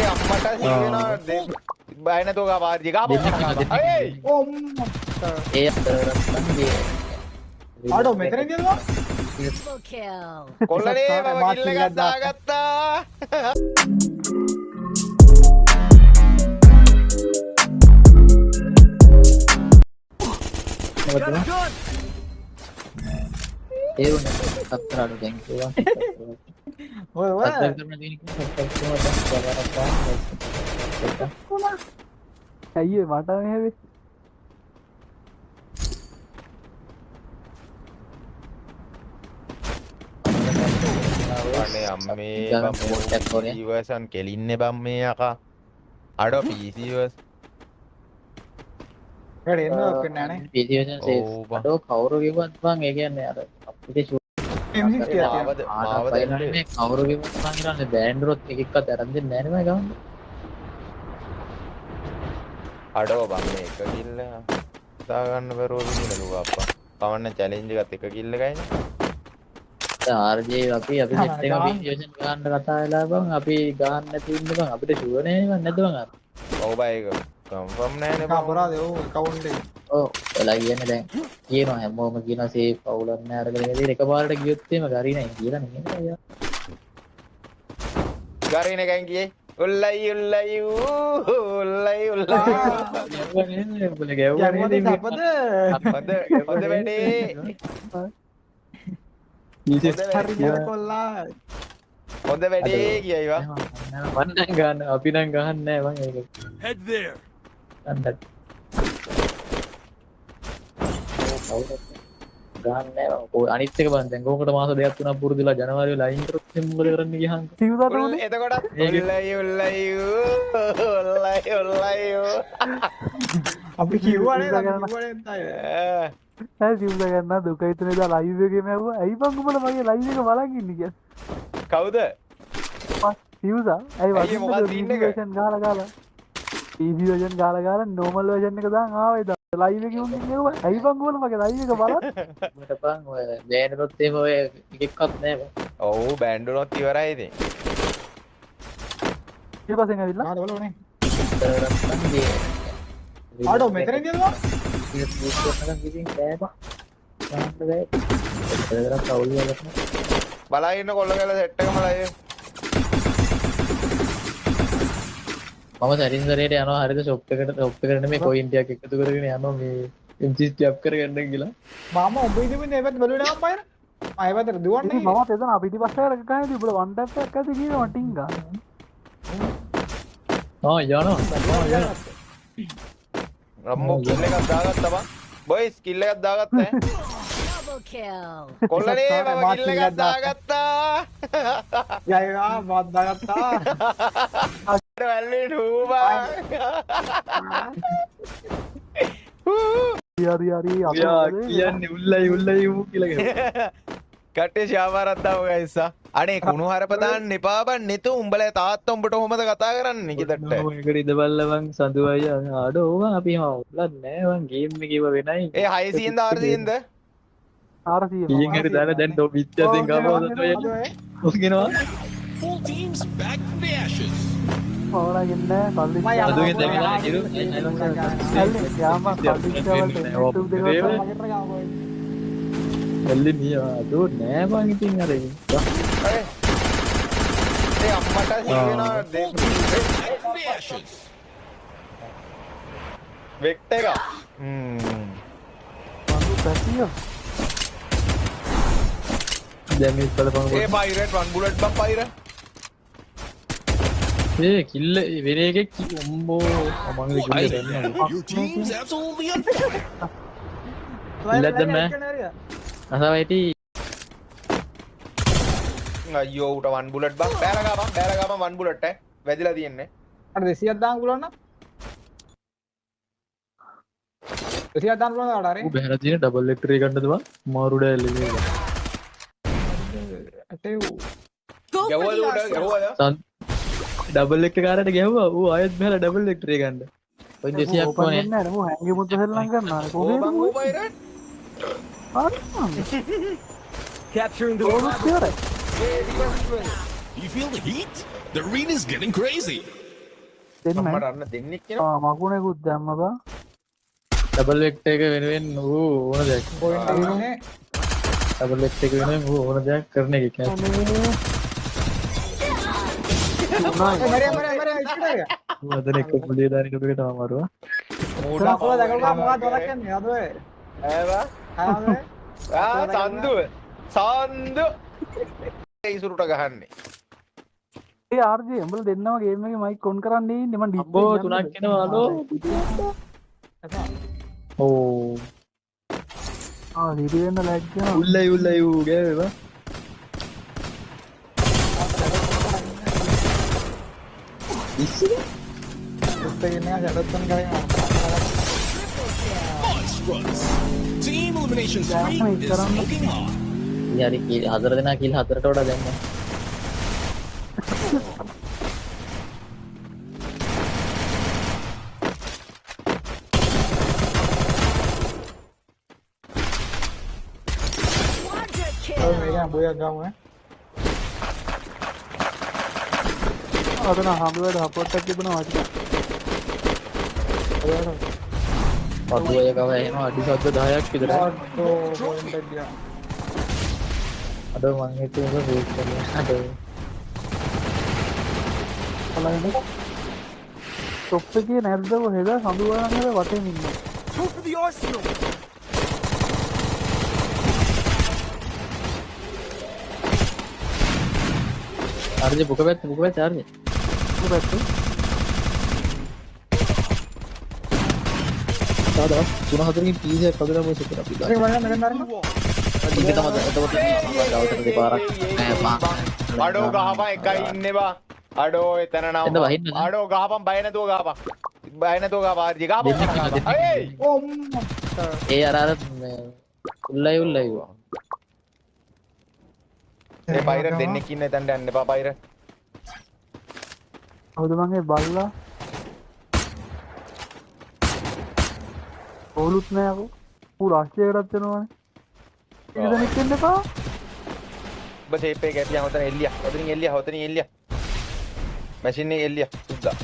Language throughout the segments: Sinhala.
අම්මට සිහිනවා බය නැතුව ගාපාරි ගාපෝ ඒ ඒ රත්තන්ගේ ආඩෝ මෙතන ඉඳලා කොල්ලනේ මම කිල්ල එකක් දාගත්තා ඒ වුණා සත්තරාඩු දැන් කිව්වා ඔය සත්තර කරන දින අයියේ මට මෙහෙ අනේ අම්මේ බම්මෝ ඉවසන් කෙලින්නේ බම්මේ යකා අඩෝ PC වස් වැඩ එන්න ඔක්කන්නේ පිටියසන් සේස් අඩෝ කවුරු කිව්වත් බං ඒ කියන්නේ අර අපිට M60 තියලා මේ කවුරු කිව්වත් බං ඉරන්නේ බෑන්ඩරොත් එක එකක්වත් අරන් දෙන්නේ නැහැ නේ මම අඩෝ බම්මේ එක කිල්ල දාගන්න බැරුව විදිනලු අප්පා කවන්න චැලෙන්ජ් එකත් එක කිල්ල ගයිනේ RJ අපි සෙට් එක පිටියසන් ගන්න කතා වෙලා බං අපි ගහන්න නැති ඉන්න බං අපිට ෂුවර් නේ නැද්ද බං අර ඔව් බයි ඒක කන්ෆර්ම් නෑනේ බං අපරාධ ඔව් account එක ඔව් එලා කියන්නේ දැන් කියනවා හැමෝම කියනවා සේෆ් පවුලක් නෑ අරගෙන ඉතින් එකපාරට ගියොත් එහෙම ගරි නෑ කියලා නේ අයියා ගරින එකෙන් ගියේ උල්ලයි උල්ලයි උල්ලයි උල්ලයි ගැව්වනේ අපද හොඳ වැඩේ කොල්ලා හොඳ වැඩේ කියයිවා මන්නම් ගන්න අපි නම් ගහන්නේ නෑ මං ඒක Head there. අන්නත් ගහන්නේ නෑ ඔය අනිත් එක බලන්න දැන් ඕකට මාස දෙකක් තුනක් පුරුදුලා ජනවාරි වෙලා අයින් කරොත් එහෙනම් මොකද කරන්න ගියහන් සිවුදට එතකොට උල්ලයි උල්ලයි උල්ලයි උල්ලයි අපි කිව්වනේ සිවුද ගන්න දුක හිතන දා ලයිව් එකේ මැව්වා ඇයි බං උඹලා මගේ ලයිව් එක බලන් ඉන්නේ කියන්නේ කවුද සිවුදා ඇයි අයියේ මොකක්ද scene එක? version ගාලා ගාලා easy version ගාලා ගාලා normal version එක දාන් ආවේ ලයිව් එකේ උන් ඉන්නේ ඇයි බං උඹලා මගේ ලයිව් එක බලන්න මට බං ඔය බෑනරොත් එහෙම ඔය එකක්වත් නෑ බං ඔව් බෑන්ඩ් උනොත් ඉවරයි ඉතින් ඊට පස්සේ ඇවිල්ලා බලවනේ රත්තන්ගේ ආඩෝ මෙතන ඉඳලා ඒක බූට් කරනකම් ඉතින් බෑ බං ගන්න බෑ ඒතරම් කවුල් වලක් බලා ඉන්න කොල්ල කියලා සෙට් එකම ලයිව් මම සරින් සරේට යනවා හරිද ෂොප් එකට මේ කොයින් ටිකක් එකතු කරගෙන යනවා මේ M60 අප් කරගන්න කියලා මම ඔබ ඉදිමින් ඒවත් බලුවේ නෑ මම අයවතර දුවන්නේ මම එතන පිටිපස්සට ගහන්නේ උඹලා වන් ටැප් එකක් ඇති කියනවා ටින් ගන්න යනවා රම්මෝ කිල් එකක් දාගත්තා බං බොයිස් කිල් එකක් දාගත්තා කොල්ලනේ මම කිල් එකක් දාගත්තා යයිවා මාත් දාගත්තා වැල්ලේ ඩූබා හරි කියන්නේ උල්ලයි ඌ කියලා කියනවා කට්ටේ ශාමාරක් දාමු ගයිස්සා අනේ කුණු හරප දාන්න එපා බං නෙතු උඹලා තාත්තා උඹට කොහමද කතා කරන්නේ නිකදට ඒකට ඉඳබල්ල බං සඳු අයියා ආඩෝ ඕවා අපි හවුලක් නෑ බං ගේම් එකේ ඉව වෙනයි ඒ 600ද 400ද 400 කීයෙන් හරි දාලා දැන් ඩො පිට්ටියෙන් ගමවද ඔක්ගෙනවා Full teams back from the ashes. පවරගෙන පල්ලි අදුගෙන් දැන් ඉරු යාම එල්ලි මියා අදෝ නෑ බං ඉතින් අර ඒ අම්මට හිවෙනවා Back from the ashes. වෙක්ට් එක දැන් ඉස්සල පංගු ඒ පයිරට් වන් බුලට් බම් පයිරට් ඒ කිල්ල වෙන එකෙක් උම්බෝ මංගල කිල්ල දෙන්නවා Your team's absolutely unfair. ඉල්ලද්ද මෑ අසවයිටි අයියෝ උට වන් බුලට් බම් බෑරගාපම් වන් බුලට් වැදිලා තියෙන්නේ අර 200ක් දාන්න පුළුවන් නම් 200ක් දාන්න පුළුවන් අර ඌ බහැලා තියෙන ඩබල් එක්ටර් එක ගන්නද බං මාරුඩ එල්ලේ අටේ ගැවුවද උට ගැවුවද ඩබල් එක්ටර් කාරට ගැහුවා ඌ ආයෙත් බහැලා ඩබල් එක්ටර් එක ගන්න ඔය 200ක් ඕනේ නෑ මම හැංගේ මුද්ද සෙල්ලම් කරනවා ඕ බං ඕ පයිරට් Capturing the ඕනොත් ඉවරයි You feel the heat? The arena's getting crazy. දෙන්නයි මට අන්න දෙන්නෙක් කියනවා. මකුණෙකුත් දැම්ම බා ඩබල් වෙක්ටර් එක වෙනුවෙන් ඌ ඕන දෙයක් පොයින්ට් එක ඉන්නේ. ඩබල් වෙක්ටර් එක වෙනුවෙන් ඌ ඕන දෙයක් කරන එක කියන්නේ මරේ ඉස්සරහ ගියා. ඌ අදන එක පුලිය දාන එක පිට අමාරුවා කොහොමද දැකලා මොකක්ද වරක් යන්නේ අද ඔය. ඈවා. සන්දු. සන්දු. ඒ ඉසුරුට ගහන්නේ. ඒ ආර්ජේ උඹලා දෙන්නම ගේම් එකේ මයික් ඔන් කරන්නේ ඉන්නේ මම අම්බෝ තුනක් එනවාලෝ ඕ දිරි වෙන්න ලැග් කරනවා උල්ලයි ඌ ගෑවා උත්තර ඉන්නේ ජඩත්තන් කරේ Monstrous. Team elimination streak is smoking hot. යාරි කිල් හතර දෙනා කිල් හතරට වඩා දැම්මා ඔය මේක බොයක් ගමු ඈ. අදන හම්බුවට සපෝට් එකක් තිබුණා වාටි පතුවේ ගව එනවා අඩි සද්ද 10ක් විතර පොයින්ට් එක ගියා. අද මං හිතුවේ මේක වේට් කරලා අද බලන්න ටොප් එකේ නැද්ද කොහෙද සඳු වරන්නේ වටේ ඉන්නේ Go for the arsenal. ආර්ජේ book පැත්ත ආර්ජේ පැත්තේ තාදා 3-4කින් පීසයක් හදලා මොකද කරා අපි මේක බලන්න මෙතන දාන්න. ඉතින් තමයි එතකොට දවසට දෙපාරක් නෑ මා අඩෝ ගහපන් එකයි ඉන්නේ බා. අඩෝ එතන නම්. එතන වහින්න නෑ. අඩෝ ගහපන් බය නැතුව ගහපන්. බය නැතුව ගහපන් ආර්ජි ගහපන්. අය ඒ අර උල්ලයි ඒ බයිර දෙන්නෙක් ඉන්න එතනට යන්න එපා බයිර. හවුද මගේ බල්ලා ඕලුත් නෑ අකෝ ඌ රාෂ්ට්‍රීයකටත් යනවානේ ඉතින් දෙනෙක් ඉන්න එපා ඔබ ෂේප් එක ගැටියා හොතන එල්ලියා. ඔතනින් එල්ලියා. මැෂින් එක එල්ලියා. සුද්දා.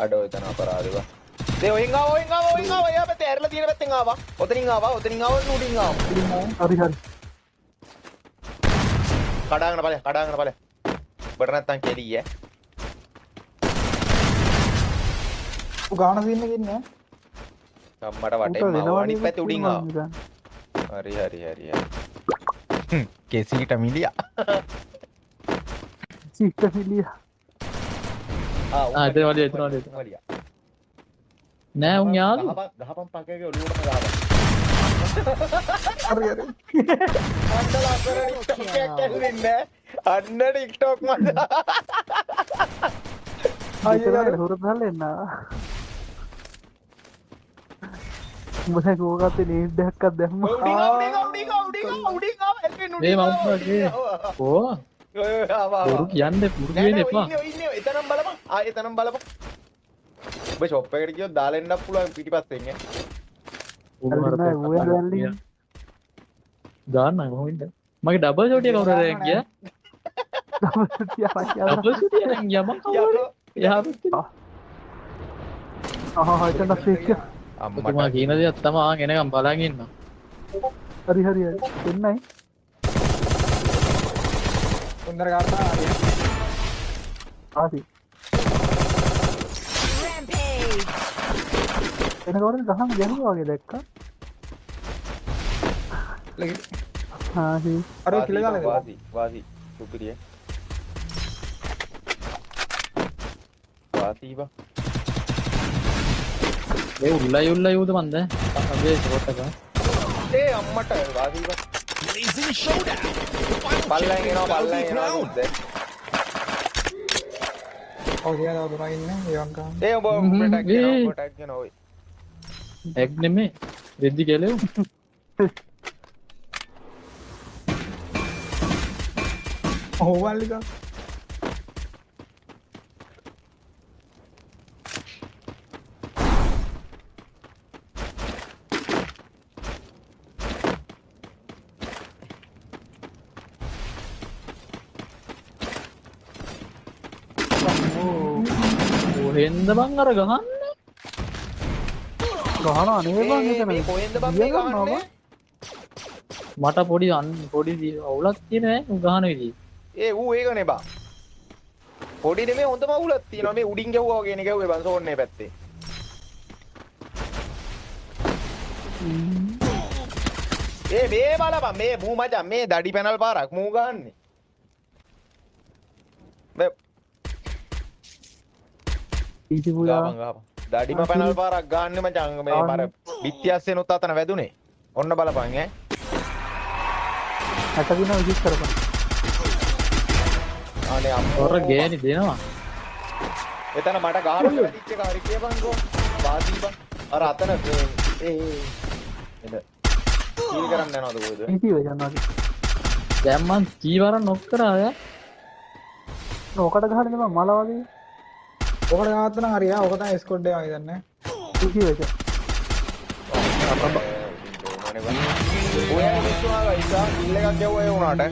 අඩෝ එතන අපරාධවා. දේ ඔයින් ආවා. එයා පැත්තේ ඇරලා තියෙන පැත්තෙන් ආවා. ඔතනින් ආවා උඩින් ආවා. හරි කඩාගෙන ඵලයක්. බට නැත්තම් කෙලිය. උ ගාන සීන් එකේ ඉන්නේ. අම්මට වටෙන් ආවා. අනිත් පැත්තේ උඩින් ආවා. හරි. කෙසීට මිලියා. සිස්ටර්ලියා එතන වලිය නෑ උන් යාළු ගහපන් පකගේ ඔළුවටම ගහපන්. හරි. අන්න ටික්ටොක් මත. අයියෝ හොරත් හල්ලෙන්න උඹ දැන් කෝකත්තේ නේඩ් එකක් දැම්මා උඩින් ආව මේ මම ඕ පුරු කියන්න පුරු වෙන්න එපා ඉන්නේ එතනම් බලපන්. එතනම් බලපන්. ඔබ ෂොප් එකට ගියොත් දාලා එන්නත් පුළුවන් පිටිපස්සෙන් ඈ. දාන්න කොහොමද මගේ ඩබල් ෂොට් එක කවුරුද දැන් ගියා ඩබල් ෂොට් එක දැන් ගියා මම කවුරුද එතන ෆේක් ඔබතුමා කියන දේත් තමයි ආන් එනකම් බලන් ඉන්න හරි එන්නයි හොඳට ගන්නවා. ආසි එනකොට ගහම ගැහුවා වගේ දැක්කා ආසි අර කිල දාලා වාසි සුපිරිය. වාසීවා. ඒ උල්ලයි උද මන්ද අපේ ෂොට් එක ඒ අම්මට වාසීවා. Blazing showdown. The final බල්ලන් champions එනවා battle for the crown. ඔව් කියලා දුනා ඉන්නේ ඒවන් ගන්න. ඒ ඔබ ටැග් කරනවා ඔය. එක් නෙමෙයි රෙද්දි ගැලෙව් ඕවල්ලික. කොහෙන්ද බං අර ගහන්නේ? ගහනවා නේ බං එතන. මේ කොහෙන්ද බං මේ ගහන්නේ? මට පොඩි අවුලක් තියෙන නෑ ගහන විදිහ. ඌ ඒකනේ බං. පොඩි නෙමෙයි හොඳම අවුලක් තියෙනවා මේ උඩින් ගැව්වා වගේ නේ ගැව්වේ බං සෝන්නේ පැත්තේ. මේ බලපන් මේ මූ මචං මේ දඩි පැනල් පාරක් මූ ගහන්නේ. මේ ඊටි පුලා ගාපන් දඩිම පැනල් පාරක් ගහන්නේ මචං මේ බර පිටියස්සේ නොත් අතන වැදුනේ. ඔන්න බලපන් ඈ. 60 දින විසිට කරපන්. අනේ අම්මෝ ඔර ගෑනි දෙනවා. එතන මට ගහන්න වැඩිච්ච එක හරි කියපන්කෝ. වාසී බං. අර අතන එද කීල් කරන්න යනවද කොහෙද? ඊටි වයනවා. දැන් මං කීවර නොක් කරා ඈ. ඕකට ගහන්නේ බං මල වගේ. ඔකට ගහත්ත නම් හරියා. ඔක තමයි ස්කොඩ් එක වගේ දන්නේ. ඊටි වයද. ඔය මිනිස්සුන්ගේ ඉස්සා කිල් එකක් ගැව්වා ඒ උනාට